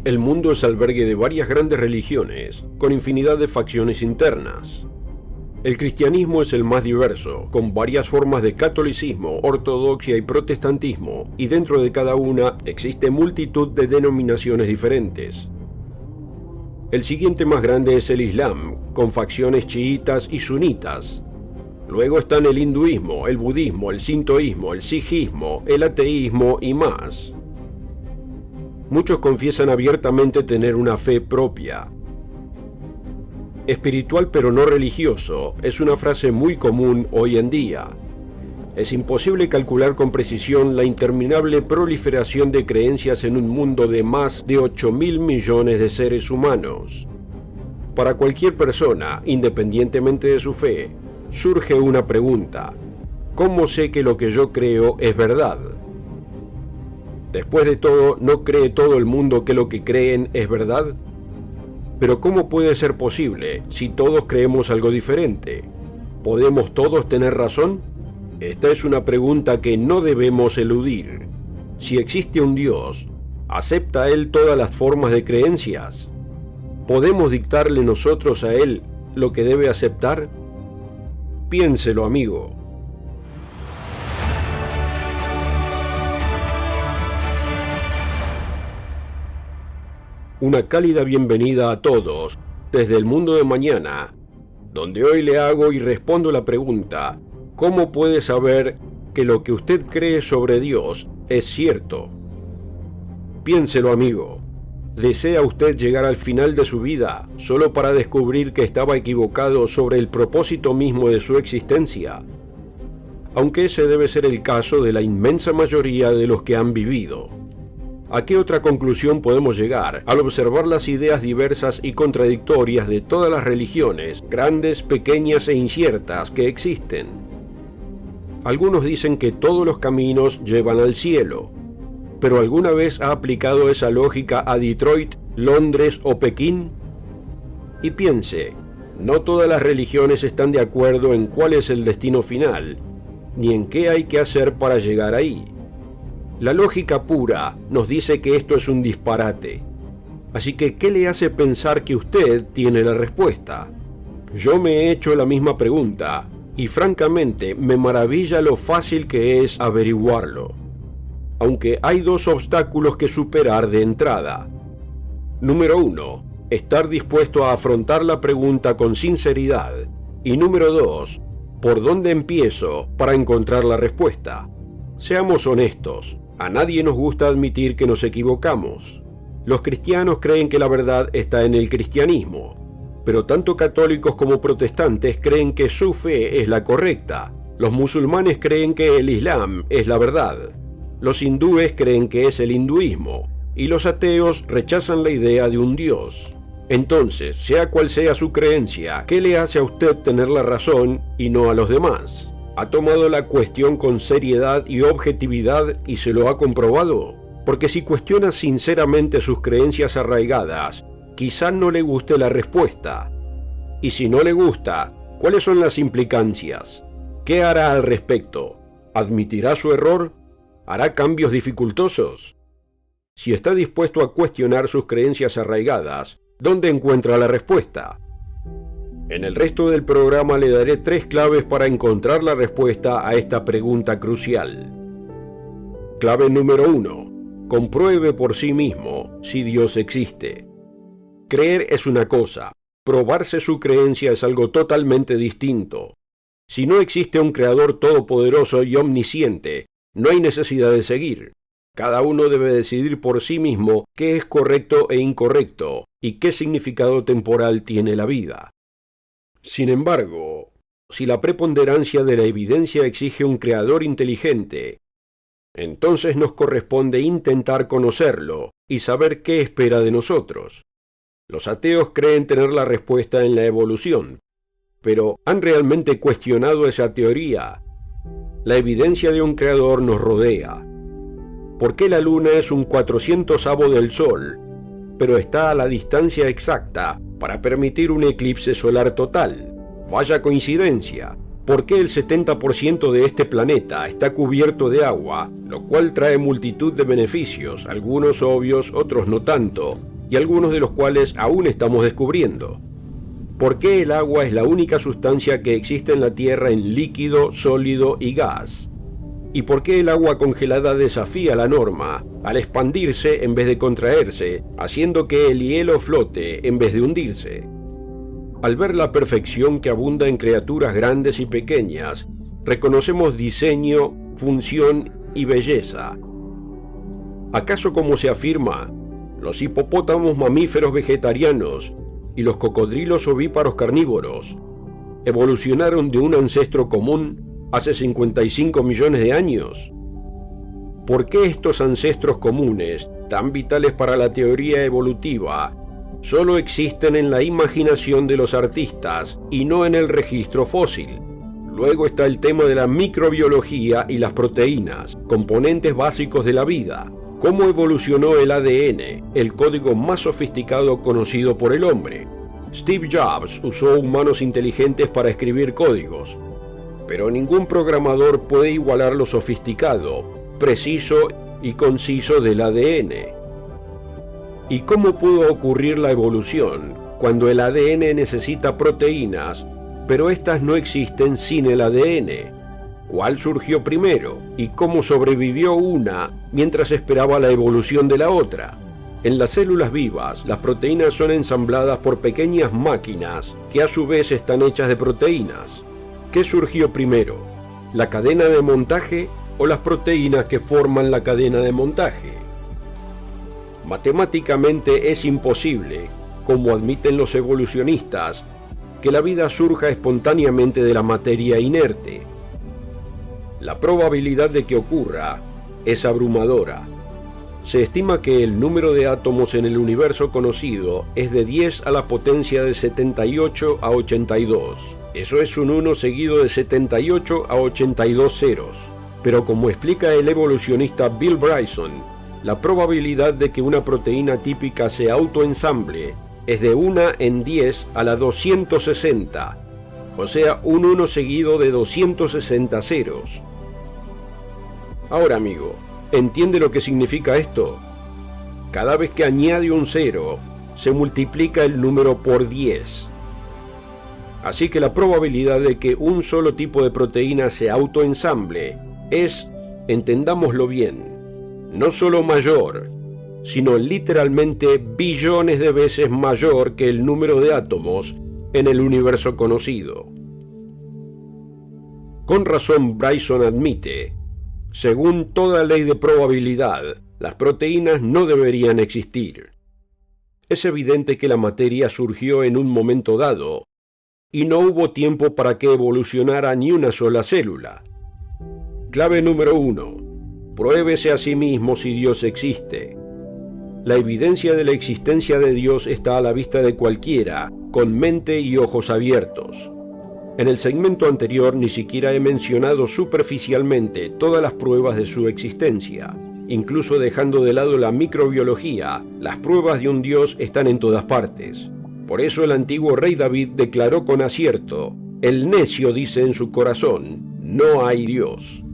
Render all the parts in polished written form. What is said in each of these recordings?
El mundo es albergue de varias grandes religiones, con infinidad de facciones internas. El cristianismo es el más diverso, con varias formas de catolicismo, ortodoxia y protestantismo, y dentro de cada una existe multitud de denominaciones diferentes. El siguiente más grande es el Islam, con facciones chiitas y sunitas. Luego están el hinduismo, el budismo, el sintoísmo, el sijismo, el ateísmo y más. Muchos confiesan abiertamente tener una fe propia. Espiritual pero no religioso es una frase muy común hoy en día. Es imposible calcular con precisión la interminable proliferación de creencias en un mundo de más de 8.000 millones de seres humanos. Para cualquier persona, independientemente de su fe, surge una pregunta: ¿cómo sé que lo que yo creo es verdad? Después de todo, ¿no cree todo el mundo que lo que creen es verdad? Pero ¿cómo puede ser posible si todos creemos algo diferente? ¿Podemos todos tener razón? Esta es una pregunta que no debemos eludir. Si existe un Dios, ¿acepta Él todas las formas de creencias? ¿Podemos dictarle nosotros a Él lo que debe aceptar? Piénselo, amigo. Una cálida bienvenida a todos desde el mundo de mañana, donde hoy le hago y respondo la pregunta: ¿cómo puede saber que lo que usted cree sobre Dios es cierto? Piénselo, amigo. ¿Desea usted llegar al final de su vida solo para descubrir que estaba equivocado sobre el propósito mismo de su existencia? Aunque ese debe ser el caso de la inmensa mayoría de los que han vivido. ¿A qué otra conclusión podemos llegar al observar las ideas diversas y contradictorias de todas las religiones, grandes, pequeñas e inciertas, que existen? Algunos dicen que todos los caminos llevan al cielo, pero ¿alguna vez ha aplicado esa lógica a Detroit, Londres o Pekín? Y piense, no todas las religiones están de acuerdo en cuál es el destino final, ni en qué hay que hacer para llegar ahí. La lógica pura nos dice que esto es un disparate. Así que, ¿qué le hace pensar que usted tiene la respuesta? Yo me he hecho la misma pregunta, y francamente me maravilla lo fácil que es averiguarlo. Aunque hay dos obstáculos que superar de entrada. Número 1, estar dispuesto a afrontar la pregunta con sinceridad. Y número 2, ¿por dónde empiezo para encontrar la respuesta? Seamos honestos. A nadie nos gusta admitir que nos equivocamos. Los cristianos creen que la verdad está en el cristianismo, pero tanto católicos como protestantes creen que su fe es la correcta. Los musulmanes creen que el Islam es la verdad. Los hindúes creen que es el hinduismo, y los ateos rechazan la idea de un Dios. Entonces, sea cual sea su creencia, ¿qué le hace a usted tener la razón y no a los demás? ¿Ha tomado la cuestión con seriedad y objetividad y se lo ha comprobado? Porque si cuestiona sinceramente sus creencias arraigadas, quizá no le guste la respuesta. Y si no le gusta, ¿cuáles son las implicancias? ¿Qué hará al respecto? ¿Admitirá su error? ¿Hará cambios dificultosos? Si está dispuesto a cuestionar sus creencias arraigadas, ¿dónde encuentra la respuesta? En el resto del programa le daré 3 claves para encontrar la respuesta a esta pregunta crucial. Clave número 1. Compruebe por sí mismo si Dios existe. Creer es una cosa, probarse su creencia es algo totalmente distinto. Si no existe un creador todopoderoso y omnisciente, no hay necesidad de seguir. Cada uno debe decidir por sí mismo qué es correcto e incorrecto y qué significado temporal tiene la vida. Sin embargo, si la preponderancia de la evidencia exige un creador inteligente, entonces nos corresponde intentar conocerlo y saber qué espera de nosotros. Los ateos creen tener la respuesta en la evolución, pero ¿han realmente cuestionado esa teoría? La evidencia de un creador nos rodea. ¿Por qué la luna es un 400avo del sol, pero está a la distancia exacta para permitir un eclipse solar total? Vaya coincidencia. ¿Por qué el 70% de este planeta está cubierto de agua, lo cual trae multitud de beneficios, algunos obvios, otros no tanto, y algunos de los cuales aún estamos descubriendo. ¿Por qué el agua es la única sustancia que existe en la Tierra en líquido, sólido y gas? ¿Y por qué el agua congelada desafía la norma al expandirse en vez de contraerse, haciendo que el hielo flote en vez de hundirse? Al ver la perfección que abunda en criaturas grandes y pequeñas, reconocemos diseño, función y belleza. ¿Acaso, como se afirma, los hipopótamos mamíferos vegetarianos y los cocodrilos ovíparos carnívoros evolucionaron de un ancestro común hace 55 millones de años? ¿Por qué estos ancestros comunes, tan vitales para la teoría evolutiva, solo existen en la imaginación de los artistas y no en el registro fósil? Luego está el tema de la microbiología y las proteínas, componentes básicos de la vida. ¿Cómo evolucionó el ADN, el código más sofisticado conocido por el hombre? Steve Jobs usó humanos inteligentes para escribir códigos, pero ningún programador puede igualar lo sofisticado, preciso y conciso del ADN. ¿Y cómo pudo ocurrir la evolución cuando el ADN necesita proteínas, pero éstas no existen sin el ADN? ¿Cuál surgió primero y cómo sobrevivió una mientras esperaba la evolución de la otra? En las células vivas, las proteínas son ensambladas por pequeñas máquinas que a su vez están hechas de proteínas. ¿Qué surgió primero? ¿La cadena de montaje o las proteínas que forman la cadena de montaje? Matemáticamente es imposible, como admiten los evolucionistas, que la vida surja espontáneamente de la materia inerte. La probabilidad de que ocurra es abrumadora. Se estima que el número de átomos en el universo conocido es de 10 a la potencia de 78 a 82. Eso es un 1 seguido de 78 a 82 ceros. Pero como explica el evolucionista Bill Bryson, la probabilidad de que una proteína típica se autoensamble es de 1 en 10 a la 260, o sea, un 1 seguido de 260 ceros. Ahora, amigo, ¿entiende lo que significa esto? Cada vez que añade un cero, se multiplica el número por 10. Así que la probabilidad de que un solo tipo de proteína se autoensamble es, entendámoslo bien, no solo mayor, sino literalmente billones de veces mayor que el número de átomos en el universo conocido. Con razón, Bryson admite: según toda ley de probabilidad, las proteínas no deberían existir. Es evidente que la materia surgió en un momento dado, y no hubo tiempo para que evolucionara ni una sola célula. Clave número 1. Pruébese a sí mismo si Dios existe. La evidencia de la existencia de Dios está a la vista de cualquiera, con mente y ojos abiertos. En el segmento anterior ni siquiera he mencionado superficialmente todas las pruebas de su existencia. Incluso dejando de lado la microbiología, las pruebas de un Dios están en todas partes. Por eso el antiguo rey David declaró con acierto: el necio dice en su corazón, no hay Dios.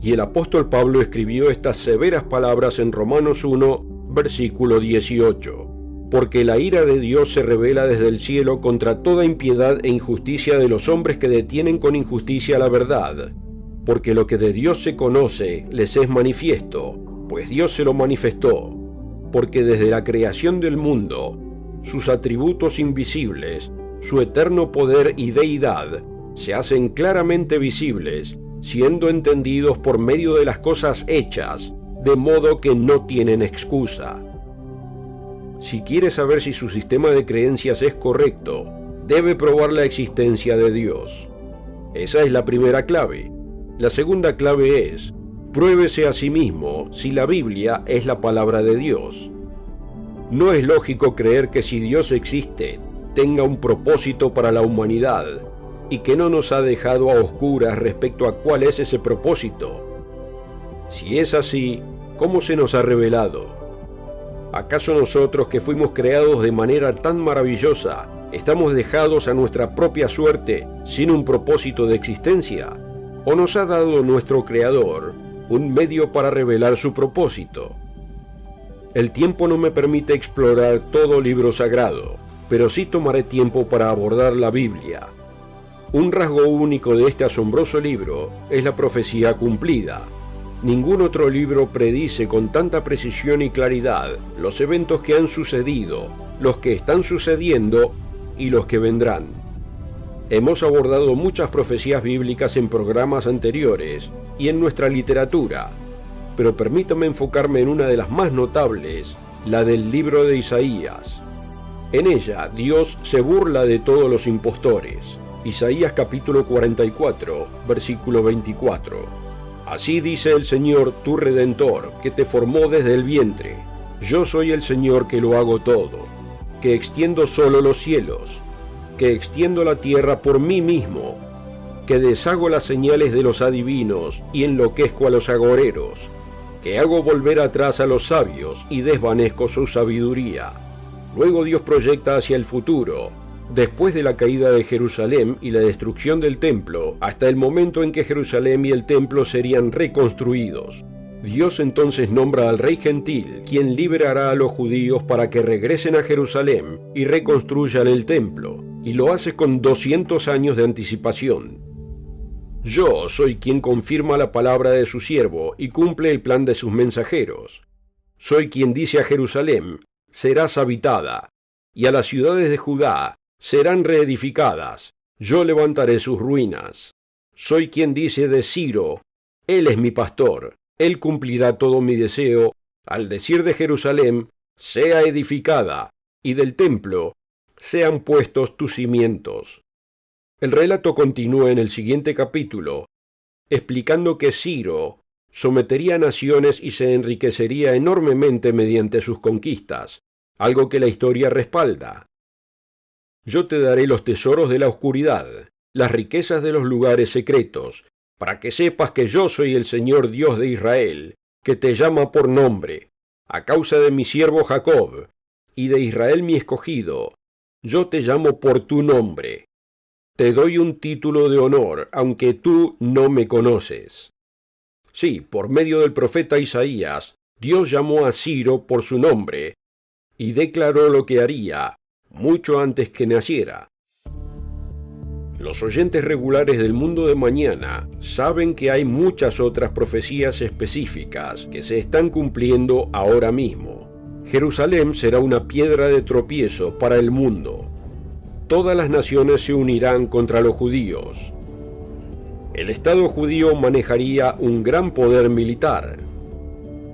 Y el apóstol Pablo escribió estas severas palabras en Romanos 1, versículo 18. Porque la ira de Dios se revela desde el cielo contra toda impiedad e injusticia de los hombres que detienen con injusticia la verdad. Porque lo que de Dios se conoce les es manifiesto, pues Dios se lo manifestó. Porque desde la creación del mundo, sus atributos invisibles, su eterno poder y deidad, se hacen claramente visibles, siendo entendidos por medio de las cosas hechas, de modo que no tienen excusa. Si quiere saber si su sistema de creencias es correcto, debe probar la existencia de Dios. Esa es la primera clave. La segunda clave es: pruébese a sí mismo si la Biblia es la palabra de Dios. No es lógico creer que si Dios existe, tenga un propósito para la humanidad y que no nos ha dejado a oscuras respecto a cuál es ese propósito. Si es así, ¿cómo se nos ha revelado? ¿Acaso nosotros, que fuimos creados de manera tan maravillosa, estamos dejados a nuestra propia suerte sin un propósito de existencia? ¿O nos ha dado nuestro Creador un medio para revelar su propósito? El tiempo no me permite explorar todo libro sagrado, pero sí tomaré tiempo para abordar la Biblia. Un rasgo único de este asombroso libro es la profecía cumplida. Ningún otro libro predice con tanta precisión y claridad los eventos que han sucedido, los que están sucediendo y los que vendrán. Hemos abordado muchas profecías bíblicas en programas anteriores y en nuestra literatura, pero permítame enfocarme en una de las más notables, la del libro de Isaías. En ella, Dios se burla de todos los impostores. Isaías capítulo 44, versículo 24. Así dice el Señor, tu Redentor, que te formó desde el vientre. Yo soy el Señor que lo hago todo, que extiendo solo los cielos, que extiendo la tierra por mí mismo, que deshago las señales de los adivinos y enloquezco a los agoreros, que hago volver atrás a los sabios y desvanezco su sabiduría. Luego Dios proyecta hacia el futuro, después de la caída de Jerusalén y la destrucción del templo, hasta el momento en que Jerusalén y el templo serían reconstruidos. Dios entonces nombra al rey gentil, quien liberará a los judíos para que regresen a Jerusalén y reconstruyan el templo, y lo hace con 200 años de anticipación. Yo soy quien confirma la palabra de su siervo y cumple el plan de sus mensajeros. Soy quien dice a Jerusalén, serás habitada, y a las ciudades de Judá serán reedificadas. Yo levantaré sus ruinas. Soy quien dice de Ciro, él es mi pastor, él cumplirá todo mi deseo, al decir de Jerusalén, sea edificada, y del templo, sean puestos tus cimientos. El relato continúa en el siguiente capítulo, explicando que Ciro sometería a naciones y se enriquecería enormemente mediante sus conquistas, algo que la historia respalda. Yo te daré los tesoros de la oscuridad, las riquezas de los lugares secretos, para que sepas que yo soy el Señor Dios de Israel, que te llama por nombre, a causa de mi siervo Jacob, y de Israel mi escogido. Yo te llamo por tu nombre. Te doy un título de honor, aunque tú no me conoces. Sí, por medio del profeta Isaías, Dios llamó a Ciro por su nombre, y declaró lo que haría, mucho antes que naciera. Los oyentes regulares del Mundo de Mañana saben que hay muchas otras profecías específicas que se están cumpliendo ahora mismo. Jerusalén será una piedra de tropiezo para el mundo. Todas las naciones se unirán contra los judíos. El Estado judío manejaría un gran poder militar.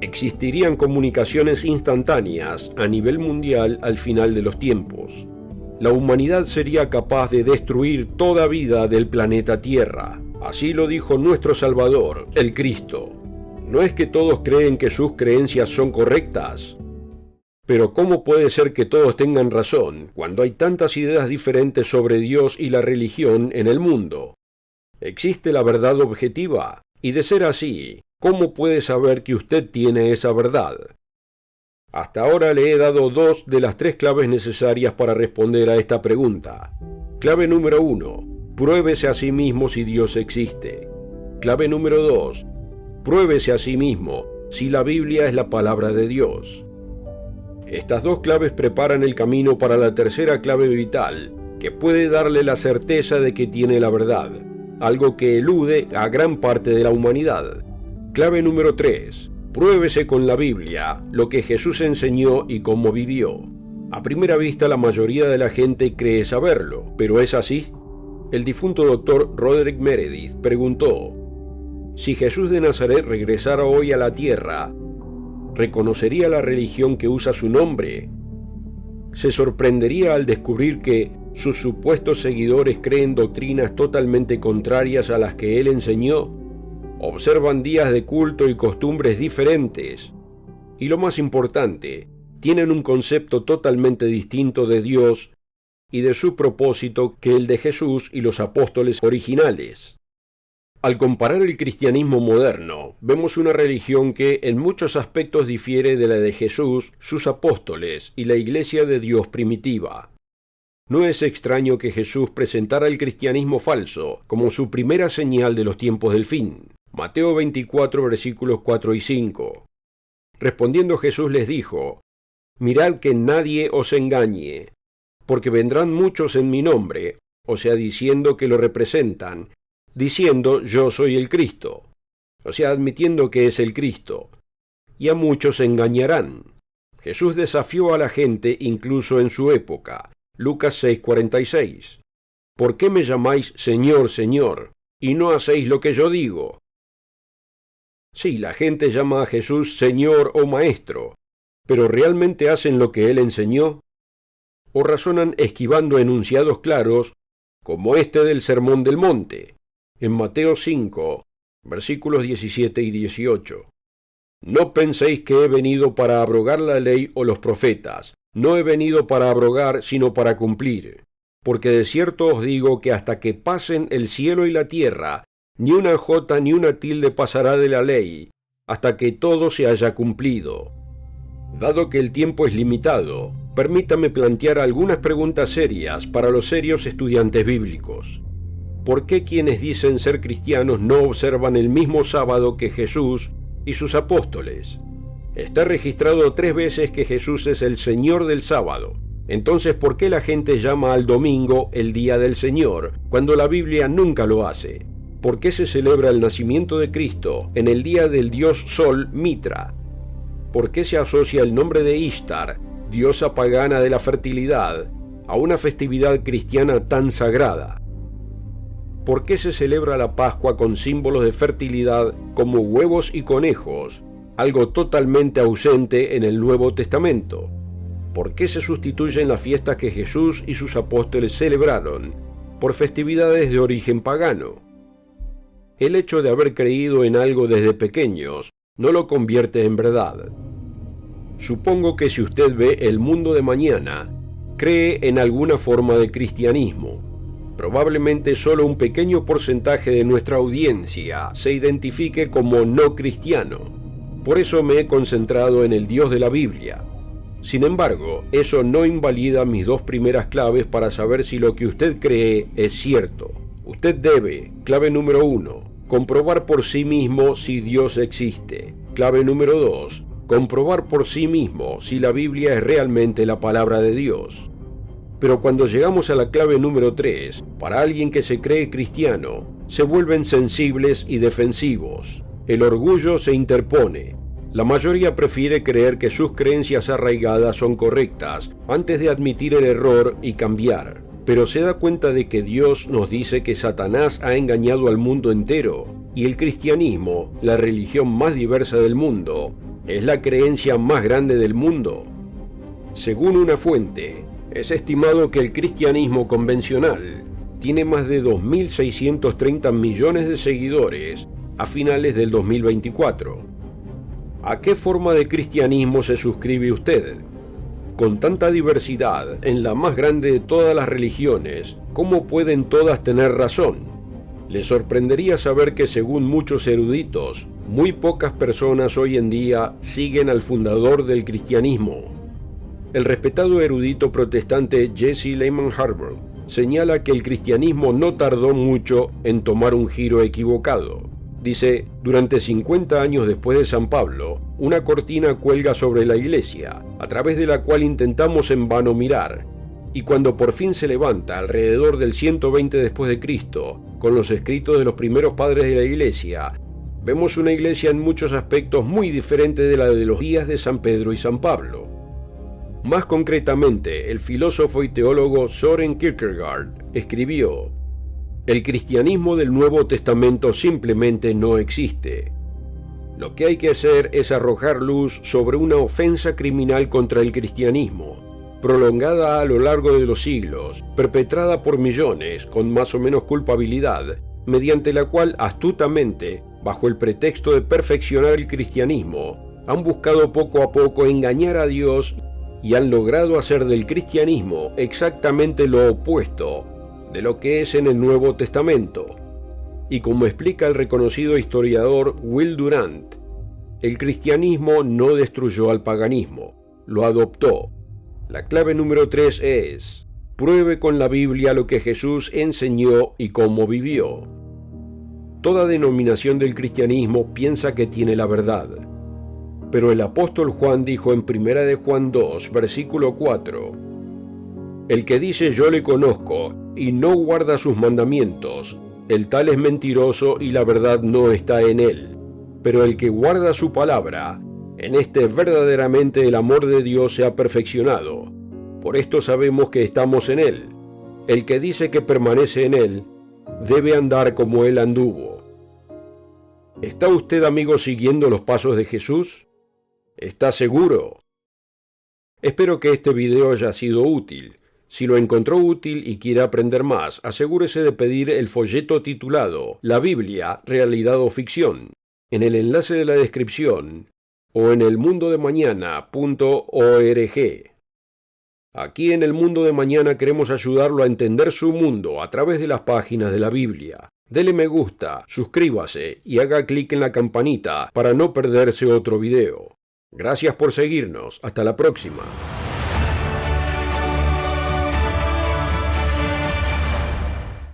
Existirían comunicaciones instantáneas a nivel mundial al final de los tiempos. La humanidad sería capaz de destruir toda vida del planeta Tierra. Así lo dijo nuestro Salvador, el Cristo. No es que todos creen que sus creencias son correctas. Pero ¿cómo puede ser que todos tengan razón cuando hay tantas ideas diferentes sobre Dios y la religión en el mundo? Existe la verdad objetiva, y de ser así, ¿cómo puede saber que usted tiene esa verdad? Hasta ahora le he dado 2 de las 3 claves necesarias para responder a esta pregunta. Clave número 1. Pruébese a sí mismo si Dios existe. Clave número 2. Pruébese a sí mismo si la Biblia es la palabra de Dios. Estas 2 claves preparan el camino para la tercera clave vital, que puede darle la certeza de que tiene la verdad, algo que elude a gran parte de la humanidad. Clave número 3. Pruébese con la Biblia lo que Jesús enseñó y cómo vivió. A primera vista la mayoría de la gente cree saberlo, pero ¿es así? El difunto doctor Roderick Meredith preguntó, si Jesús de Nazaret regresara hoy a la tierra, ¿reconocería la religión que usa su nombre? ¿Se sorprendería al descubrir que sus supuestos seguidores creen doctrinas totalmente contrarias a las que él enseñó? Observan días de culto y costumbres diferentes. Y lo más importante, tienen un concepto totalmente distinto de Dios y de su propósito que el de Jesús y los apóstoles originales. Al comparar el cristianismo moderno, vemos una religión que en muchos aspectos difiere de la de Jesús, sus apóstoles y la Iglesia de Dios primitiva. No es extraño que Jesús presentara el cristianismo falso como su primera señal de los tiempos del fin. Mateo 24, versículos 4 y 5. Respondiendo Jesús les dijo: Mirad que nadie os engañe, porque vendrán muchos en mi nombre, o sea, diciendo que lo representan, diciendo yo soy el Cristo, o sea, admitiendo que es el Cristo, y a muchos engañarán. Jesús desafió a la gente incluso en su época. Lucas 6:46. ¿Por qué me llamáis Señor, Señor, y no hacéis lo que yo digo? Sí, la gente llama a Jesús Señor o Maestro, pero ¿realmente hacen lo que Él enseñó? ¿O razonan esquivando enunciados claros, como este del Sermón del Monte, en Mateo 5, versículos 17 y 18? No penséis que he venido para abrogar la ley o los profetas. No he venido para abrogar, sino para cumplir. Porque de cierto os digo que hasta que pasen el cielo y la tierra, ni una jota ni una tilde pasará de la ley, hasta que todo se haya cumplido. Dado que el tiempo es limitado, permítame plantear algunas preguntas serias para los serios estudiantes bíblicos. ¿Por qué quienes dicen ser cristianos no observan el mismo sábado que Jesús y sus apóstoles? Está registrado 3 veces que Jesús es el Señor del sábado. Entonces, ¿por qué la gente llama al domingo el día del Señor, cuando la Biblia nunca lo hace? ¿Por qué se celebra el nacimiento de Cristo en el día del dios Sol Mitra? ¿Por qué se asocia el nombre de Ishtar, diosa pagana de la fertilidad, a una festividad cristiana tan sagrada? ¿Por qué se celebra la Pascua con símbolos de fertilidad como huevos y conejos, algo totalmente ausente en el Nuevo Testamento? ¿Por qué se sustituyen las fiestas que Jesús y sus apóstoles celebraron por festividades de origen pagano? El hecho de haber creído en algo desde pequeños no lo convierte en verdad. Supongo que si usted ve el mundo de mañana, cree en alguna forma de cristianismo. Probablemente solo un pequeño porcentaje de nuestra audiencia se identifique como no cristiano. Por eso me he concentrado en el Dios de la Biblia. Sin embargo, eso no invalida mis 2 primeras claves para saber si lo que usted cree es cierto. Usted debe, clave número 1, comprobar por sí mismo si Dios existe. Clave número 2, comprobar por sí mismo si la Biblia es realmente la palabra de Dios. Pero cuando llegamos a la clave número 3, para alguien que se cree cristiano, se vuelven sensibles y defensivos. El orgullo se interpone. La mayoría prefiere creer que sus creencias arraigadas son correctas antes de admitir el error y cambiar. Pero se da cuenta de que Dios nos dice que Satanás ha engañado al mundo entero, y el cristianismo, la religión más diversa del mundo, es la creencia más grande del mundo. Según una fuente, es estimado que el cristianismo convencional tiene más de 2.630 millones de seguidores a finales del 2024. ¿A qué forma de cristianismo se suscribe usted? Con tanta diversidad en la más grande de todas las religiones, ¿cómo pueden todas tener razón? Le sorprendería saber que según muchos eruditos, muy pocas personas hoy en día siguen al fundador del cristianismo. El respetado erudito protestante Jesse Lehman Harburg señala que el cristianismo no tardó mucho en tomar un giro equivocado. Dice, durante 50 años después de San Pablo, una cortina cuelga sobre la iglesia, a través de la cual intentamos en vano mirar, y cuando por fin se levanta alrededor del 120 después de Cristo, con los escritos de los primeros padres de la iglesia, vemos una iglesia en muchos aspectos muy diferente de la de los días de San Pedro y San Pablo. Más concretamente, el filósofo y teólogo Søren Kierkegaard escribió: el cristianismo del Nuevo Testamento simplemente no existe. Lo que hay que hacer es arrojar luz sobre una ofensa criminal contra el cristianismo, prolongada a lo largo de los siglos, perpetrada por millones con más o menos culpabilidad, mediante la cual astutamente, bajo el pretexto de perfeccionar el cristianismo, han buscado poco a poco engañar a Dios y han logrado hacer del cristianismo exactamente lo opuesto de lo que es en el Nuevo Testamento. Y como explica el reconocido historiador Will Durant, el cristianismo no destruyó al paganismo, lo adoptó. La clave número 3 es: pruebe con la Biblia lo que Jesús enseñó y cómo vivió. Toda denominación del cristianismo piensa que tiene la verdad. Pero el apóstol Juan dijo en 1 de Juan 2, versículo 4, el que dice yo le conozco y no guarda sus mandamientos, el tal es mentiroso y la verdad no está en él. Pero el que guarda su palabra, en este verdaderamente el amor de Dios se ha perfeccionado. Por esto sabemos que estamos en él. El que dice que permanece en él, debe andar como él anduvo. ¿Está usted, amigo, siguiendo los pasos de Jesús? ¿Está seguro? Espero que este video haya sido útil. Si lo encontró útil y quiere aprender más, asegúrese de pedir el folleto titulado La Biblia, Realidad o Ficción, en el enlace de la descripción o en elmundodemañana.org. Aquí en El Mundo de Mañana queremos ayudarlo a entender su mundo a través de las páginas de la Biblia. Dele me gusta, suscríbase y haga clic en la campanita para no perderse otro video. Gracias por seguirnos. Hasta la próxima.